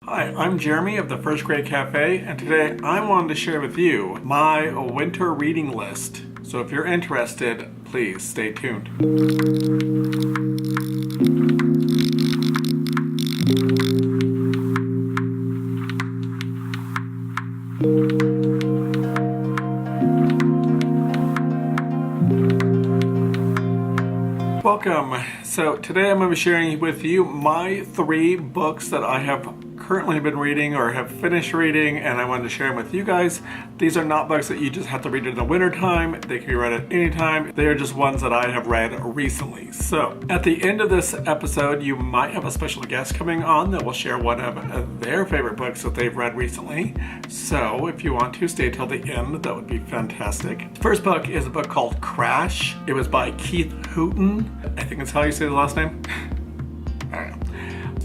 Hi, I'm Jeremy of the First Grade Cafe, and today I wanted to share with you my winter reading list. So if you're interested, please stay tuned. Welcome. So today I'm going to be sharing with you my 3 books that I have currently been reading or have finished reading, and I wanted to share them with you guys. These are not books that you just have to read in the winter time. They can be read at any time. They are just ones that I have read recently. So at the end of this episode, you might have a special guest coming on that will share one of their favorite books that they've read recently. So if you want to stay till the end, that would be fantastic. The first book is a book called Crash. It was by Keith Houghton. I think that's how you say the last name. I don't know.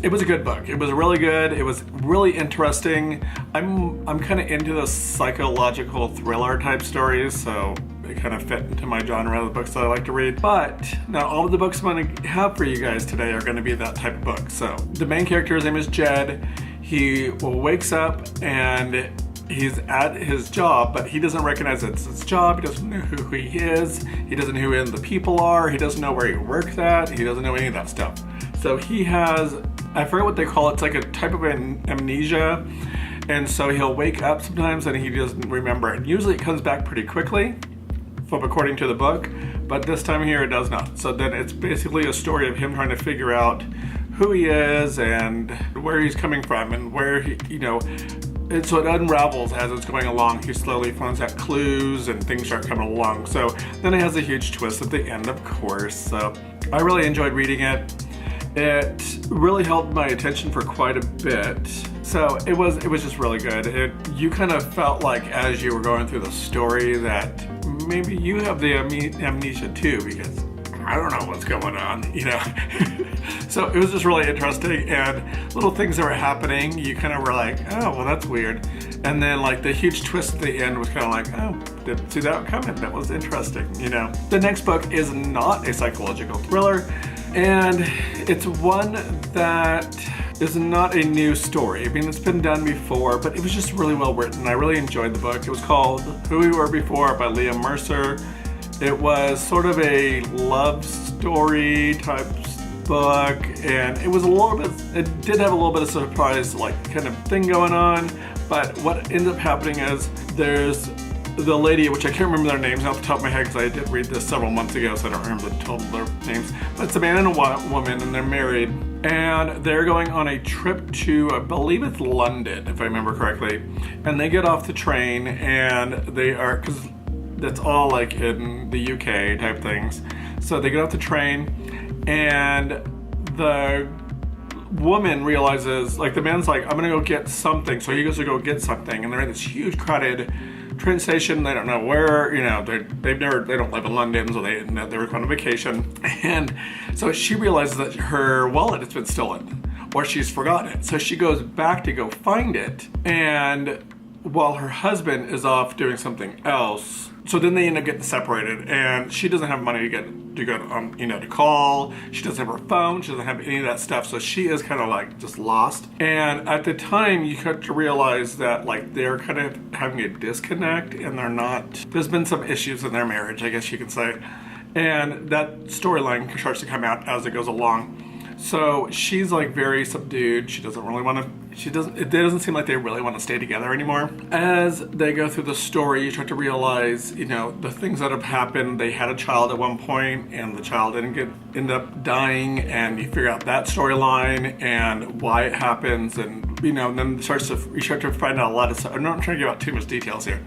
It was a good book. It was really good. It was really interesting. I'm kind of into the psychological thriller type stories, so it kind of fit into my genre of the books that I like to read. But not all of the books I'm going to have for you guys today are going to be that type of book. So the main character, his name is Jed. He wakes up and he's at his job, but he doesn't recognize it's his job. He doesn't know who he is. He doesn't know who any of the people are. He doesn't know where he works at. He doesn't know any of that stuff. So he has, I forget what they call it. It's like a type of amnesia. And so he'll wake up sometimes and he doesn't remember. And usually it comes back pretty quickly, according to the book. But this time here it does not. So then it's basically a story of him trying to figure out who he is and where he's coming from and where he, and so it unravels as it's going along. He slowly finds out clues and things start coming along. So then it has a huge twist at the end, of course. So I really enjoyed reading it. It really held my attention for quite a bit. So it was just really good. You kind of felt like as you were going through the story that maybe you have the amnesia too, because I don't know what's going on, So it was just really interesting, and little things that were happening, you kind of were like, oh, well, that's weird. And then like the huge twist at the end was kind of like, oh, didn't see that coming. That was interesting, The next book is not a psychological thriller, and it's one that is not a new story. I mean, it's been done before, but it was just really well written. I really enjoyed the book. It was called Who We Were Before by Liam Mercer. It was sort of a love story type book, and it was it did have a little bit of surprise kind of thing going on, but what ends up happening is there's the lady, which I can't remember their names off the top of my head because I did read this several months ago, so I don't remember the total their names, but it's a man and a woman, and they're married, and they're going on a trip to, I believe it's London, if I remember correctly, and they get off the train, and they are, because that's all like in the UK type things. So they get off the train and the woman realizes, the man's like, I'm gonna go get something. So he goes to go get something, and they're in this huge crowded train station. They don't know where, they don't live in London, so they were going on vacation. And so she realizes that her wallet has been stolen, or she's forgotten it. So she goes back to go find it, and while her husband is off doing something else, so then they end up getting separated, and she doesn't have money to call. She doesn't have her phone. She doesn't have any of that stuff. So she is kind of just lost. And at the time, you have to realize that they're kind of having a disconnect, and they're not. There's been some issues in their marriage, I guess you could say, and that storyline starts to come out as it goes along. So she's very subdued. She doesn't really want to. It doesn't seem like they really want to stay together anymore. As they go through the story, you start to realize, the things that have happened. They had a child at one point, and the child end up dying, and you figure out that storyline and why it happens, and and then you start to find out a lot of stuff. I'm not trying to give out too much details here.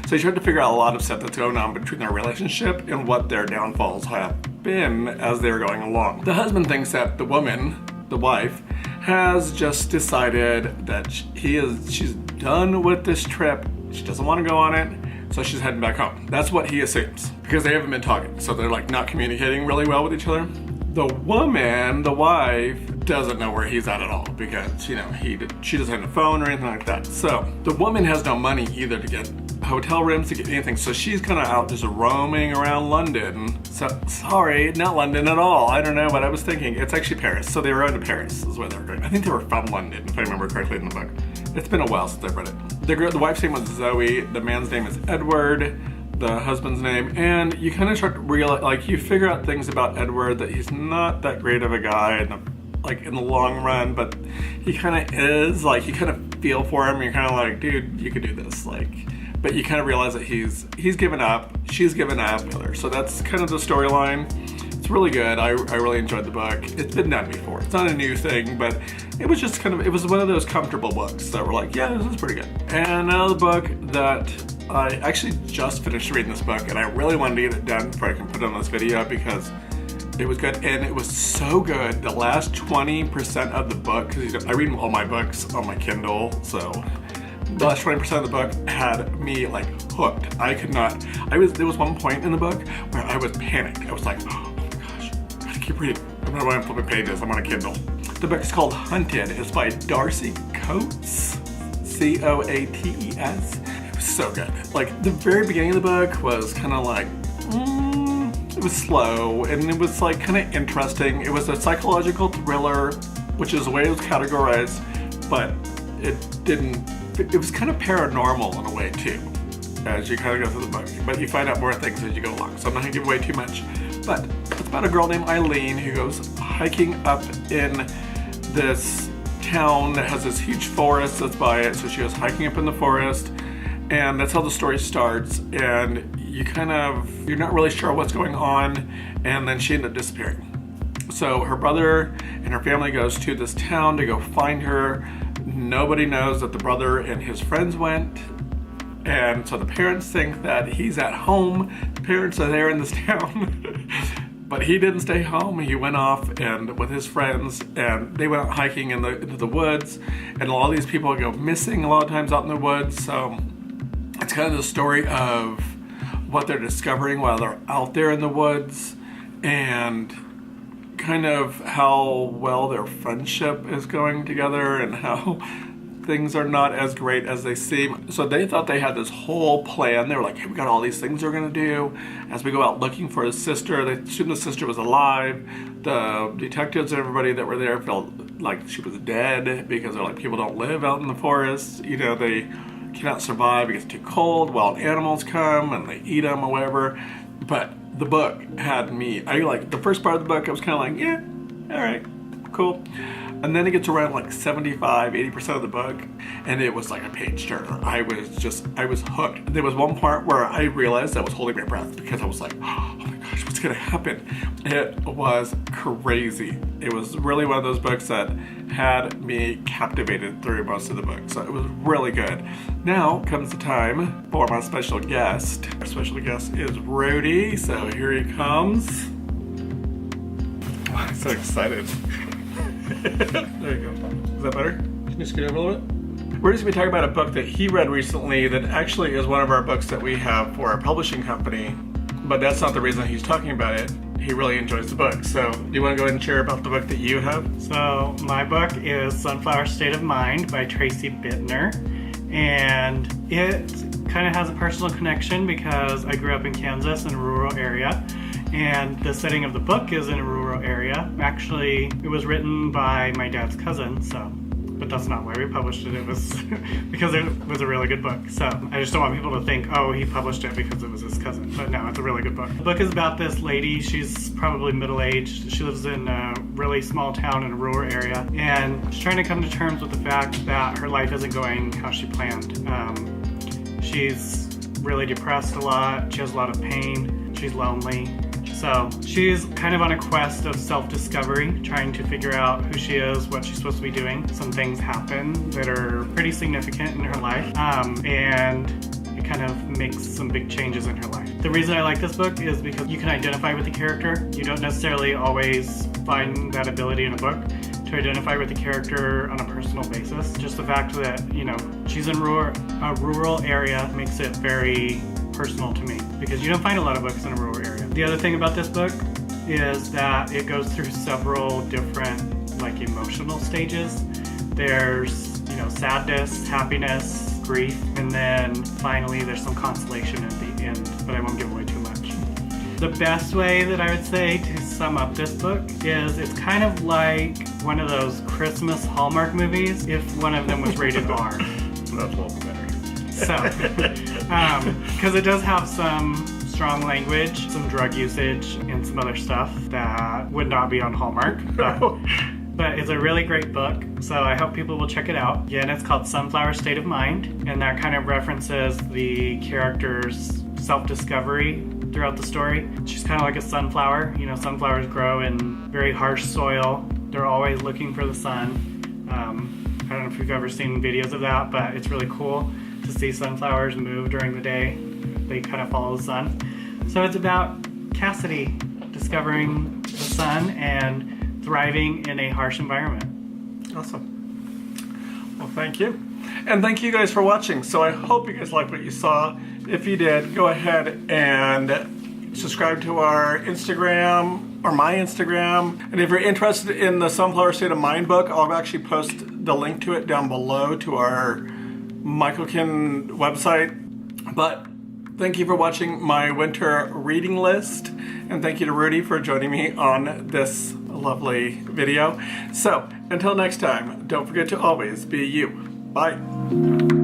So you start to figure out a lot of stuff that's going on between their relationship and what their downfalls have been as they're going along. The husband thinks that the woman, the wife, has just decided that she's done with this trip. She doesn't want to go on it, so she's heading back home. That's what he assumes, because they haven't been talking, so they're not communicating really well with each other. The woman, the wife, doesn't know where he's at all, because she doesn't have a phone or anything like that. So the woman has no money either to get hotel rooms to get anything. So she's kind of out just roaming around London. So, sorry, not London at all. I don't know what I was thinking. It's actually Paris. So they were going to Paris is where they were going. I think they were from London, if I remember correctly in the book. It's been a while since I've read it. The wife's name was Zoe. The man's name is Edward. The husband's name. And you kind of start to realize, like, you figure out things about Edward, that he's not that great of a guy in the long run, but he kind of is. Like, you kind of feel for him. You're kind of like, dude, you could do this. Like, but you kind of realize that he's given up. She's given up. So that's kind of the storyline. It's really good. I really enjoyed the book. It's been done before. It's not a new thing, but it was just it was one of those comfortable books that were like, yeah, this is pretty good. And another book that I actually just finished reading this book, and I really wanted to get it done before I can put it on this video because it was good, and it was so good. The last 20% of the book, because I read all my books on my Kindle, so the last 20% of the book had me like hooked. I could not. There was one point in the book where I was panicked. I was like, oh my gosh, I gotta keep reading. I'm not going to flip pages. I'm on a Kindle. The book is called Hunted. It's by Darcy Coates, Coates. It was so good. Like, the very beginning of the book was kind of like, it was slow, and it was like kind of interesting. It was a psychological thriller, which is the way it was categorized, but it was kind of paranormal in a way too, as you kind of go through the book. But you find out more things as you go along, so I'm not gonna give away too much. But it's about a girl named Eileen who goes hiking up in this town that has this huge forest that's by it. So she goes hiking up in the forest, and that's how the story starts. And you're not really sure what's going on, and then she ended up disappearing. So her brother and her family goes to this town to go find her. Nobody knows that the brother and his friends went, and so the parents think that he's at home. The parents are there in this town, but he didn't stay home. He went off and with his friends, and they went out hiking into the woods, and a lot of these people go missing a lot of times out in the woods. So it's kind of the story of what they're discovering while they're out there in the woods, and kind of how well their friendship is going together and how things are not as great as they seem. So they thought they had this whole plan. They were like, hey, we got all these things we're gonna do as we go out looking for his sister. They assumed the sister was alive. The detectives and everybody that were there felt like she was dead because they're like, people don't live out in the forest. You know, they cannot survive. It gets too cold. Wild animals come and they eat them or whatever. But the book had me. The first part of the book, I was kind of like, yeah, all right, cool. And then it gets around like 75-80% of the book, and it was like a page turner. I was hooked. There was one part where I realized I was holding my breath because I was like, oh my gosh, what's gonna happen? It was crazy. It was really one of those books that had me captivated through most of the book. So it was really good. Now comes the time for my special guest. Our special guest is Rudy, so here he comes. I'm so excited. There you go. Is that better? Can you scoot over a little bit? We're just going to be talking about a book that he read recently that actually is one of our books that we have for our publishing company, but that's not the reason he's talking about it. He really enjoys the book. So do you want to go ahead and share about the book that you have? So my book is Sunflower State of Mind by Tracy Bittner, and it kind of has a personal connection because I grew up in Kansas in a rural area. And the setting of the book is in a rural area. Actually, it was written by my dad's cousin, but that's not why we published it. It was because it was a really good book. So I just don't want people to think, oh, he published it because it was his cousin. But no, it's a really good book. The book is about this lady. She's probably middle-aged. She lives in a really small town in a rural area. And she's trying to come to terms with the fact that her life isn't going how she planned. She's really depressed a lot. She has a lot of pain. She's lonely. So she's kind of on a quest of self-discovery, trying to figure out who she is, what she's supposed to be doing. Some things happen that are pretty significant in her life, and it kind of makes some big changes in her life. The reason I like this book is because you can identify with the character. You don't necessarily always find that ability in a book to identify with the character on a personal basis. Just the fact that, you know, she's in a rural area makes it very personal to me because you don't find a lot of books in a rural area. The other thing about this book is that it goes through several different like emotional stages. There's, you know, sadness, happiness, grief, and then finally there's some consolation at the end, but I won't give away too much. The best way that I would say to sum up this book is it's kind of like one of those Christmas Hallmark movies if one of them was rated R. That's a little better. So, because it does have some strong language, some drug usage, and some other stuff that would not be on Hallmark. But it's a really great book, so I hope people will check it out. Again, it's called Sunflower State of Mind, and that kind of references the character's self-discovery throughout the story. She's kind of like a sunflower. You know, sunflowers grow in very harsh soil. They're always looking for the sun. I don't know if you've ever seen videos of that, but it's really cool to see sunflowers move during the day. They kind of follow the sun. So it's about Cassidy discovering the sun and thriving in a harsh environment. Awesome. Well, thank you. And thank you guys for watching. So I hope you guys liked what you saw. If you did, go ahead and subscribe to our Instagram or my Instagram. And if you're interested in the Sunflower State of Mind book, I'll actually post the link to it down below to our Michaelkin website. But thank you for watching my winter reading list. And thank you to Rudy for joining me on this lovely video. So, until next time, don't forget to always be you. Bye.